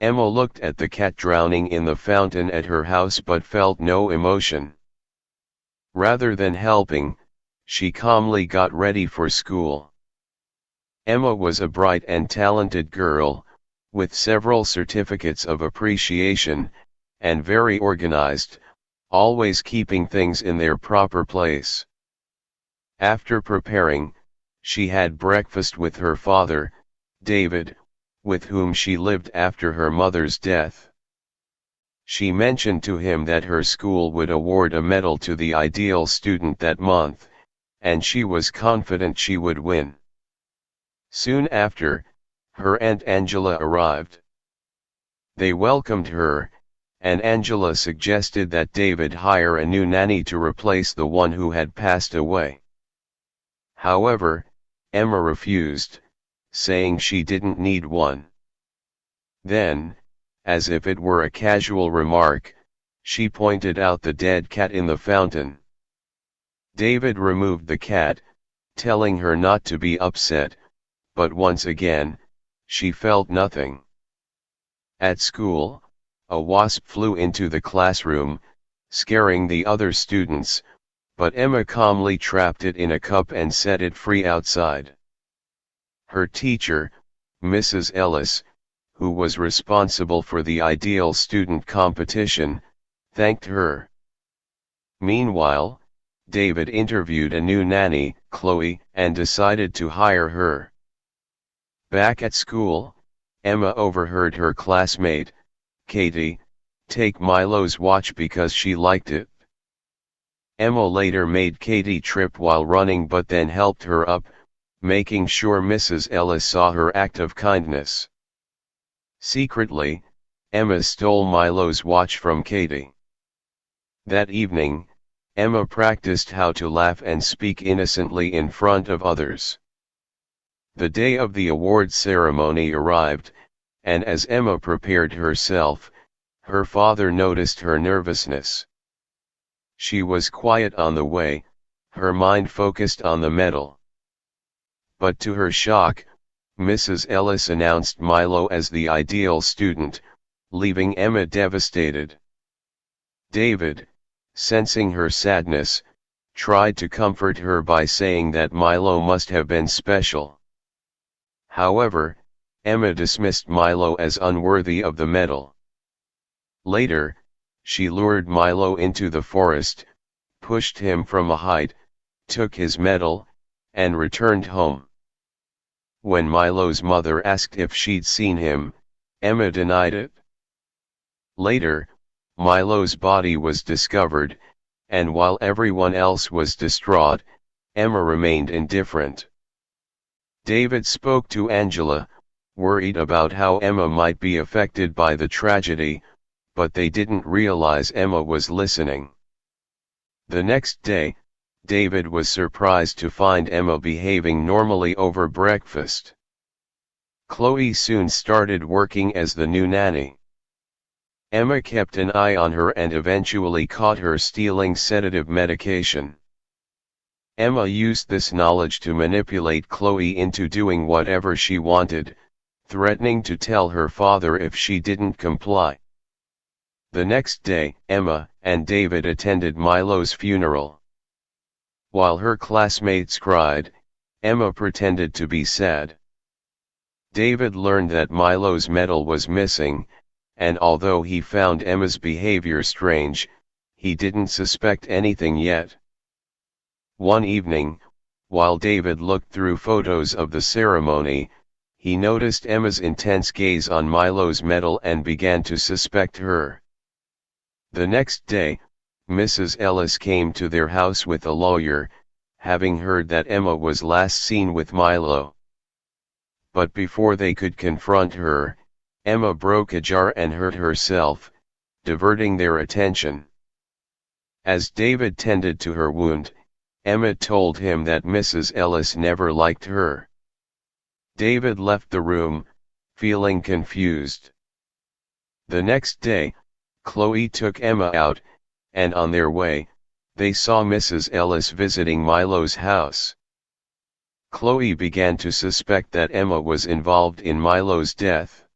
Emma looked at the cat drowning in the fountain at her house but felt no emotion. Rather than helping, she calmly got ready for school. Emma was a bright and talented girl, with several certificates of appreciation, and very organized, always keeping things in their proper place. After preparing, she had breakfast with her father, David, with whom she lived after her mother's death. She mentioned to him that her school would award a medal to the ideal student that month, and she was confident she would win. Soon after, her Aunt Angela arrived. They welcomed her, and Angela suggested that David hire a new nanny to replace the one who had passed away. However, Emma refused, saying she didn't need one. Then, as if it were a casual remark, she pointed out the dead cat in the fountain. David removed the cat, telling her not to be upset, but once again, she felt nothing. At school, a wasp flew into the classroom, scaring the other students, but Emma calmly trapped it in a cup and set it free outside. Her teacher, Mrs. Ellis, who was responsible for the ideal student competition, thanked her. Meanwhile, David interviewed a new nanny, Chloe, and decided to hire her. Back at school, Emma overheard her classmate, Katie, take Milo's watch because she liked it. Emma later made Katie trip while running but then helped her up, making sure Mrs. Ellis saw her act of kindness. Secretly, Emma stole Milo's watch from Katie. That evening, Emma practiced how to laugh and speak innocently in front of others. The day of the award ceremony arrived, and as Emma prepared herself, her father noticed her nervousness. She was quiet on the way, her mind focused on the medal. But to her shock, Mrs. Ellis announced Milo as the ideal student, leaving Emma devastated. David, sensing her sadness, tried to comfort her by saying that Milo must have been special. However, Emma dismissed Milo as unworthy of the medal. Later, she lured Milo into the forest, pushed him from a height, took his medal, and returned home. When Milo's mother asked if she'd seen him, Emma denied it. Later, Milo's body was discovered, and while everyone else was distraught, Emma remained indifferent. David spoke to Angela, worried about how Emma might be affected by the tragedy, but they didn't realize Emma was listening. The next day, David was surprised to find Emma behaving normally over breakfast. Chloe soon started working as the new nanny. Emma kept an eye on her and eventually caught her stealing sedative medication. Emma used this knowledge to manipulate Chloe into doing whatever she wanted, threatening to tell her father if she didn't comply. The next day, Emma and David attended Milo's funeral. While her classmates cried, Emma pretended to be sad. David learned that Milo's medal was missing, and although he found Emma's behavior strange, he didn't suspect anything yet. One evening, while David looked through photos of the ceremony, he noticed Emma's intense gaze on Milo's medal and began to suspect her. The next day, Mrs. Ellis came to their house with a lawyer, having heard that Emma was last seen with Milo. But before they could confront her, Emma broke a jar and hurt herself, diverting their attention. As David tended to her wound, Emma told him that Mrs. Ellis never liked her. David left the room, feeling confused. The next day, Chloe took Emma out, and on their way, they saw Mrs. Ellis visiting Milo's house. Chloe began to suspect that Emma was involved in Milo's death.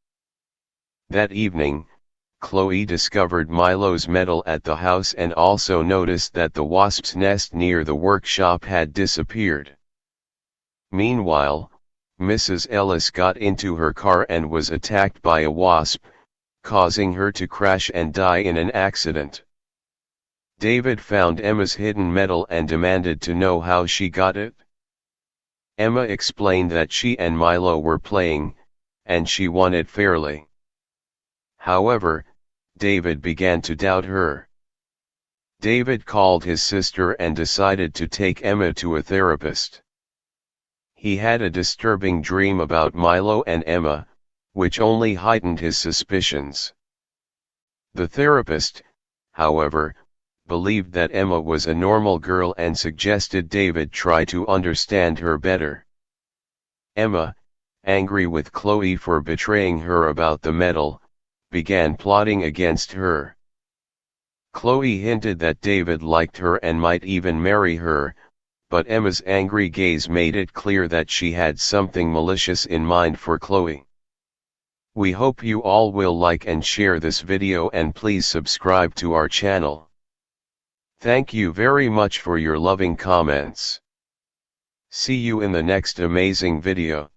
That evening, Chloe discovered Milo's medal at the house and also noticed that the wasp's nest near the workshop had disappeared. Meanwhile, Mrs. Ellis got into her car and was attacked by a wasp, causing her to crash and die in an accident. David found Emma's hidden medal and demanded to know how she got it. Emma explained that she and Milo were playing, and she won it fairly. However, David began to doubt her. David called his sister and decided to take Emma to a therapist. He had a disturbing dream about Milo and Emma, which only heightened his suspicions. The therapist, however, believed that Emma was a normal girl and suggested David try to understand her better. Emma, angry with Chloe for betraying her about the medal, began plotting against her. Chloe hinted that David liked her and might even marry her, but Emma's angry gaze made it clear that she had something malicious in mind for Chloe. We hope you all will like and share this video and please subscribe to our channel. Thank you very much for your loving comments. See you in the next amazing video.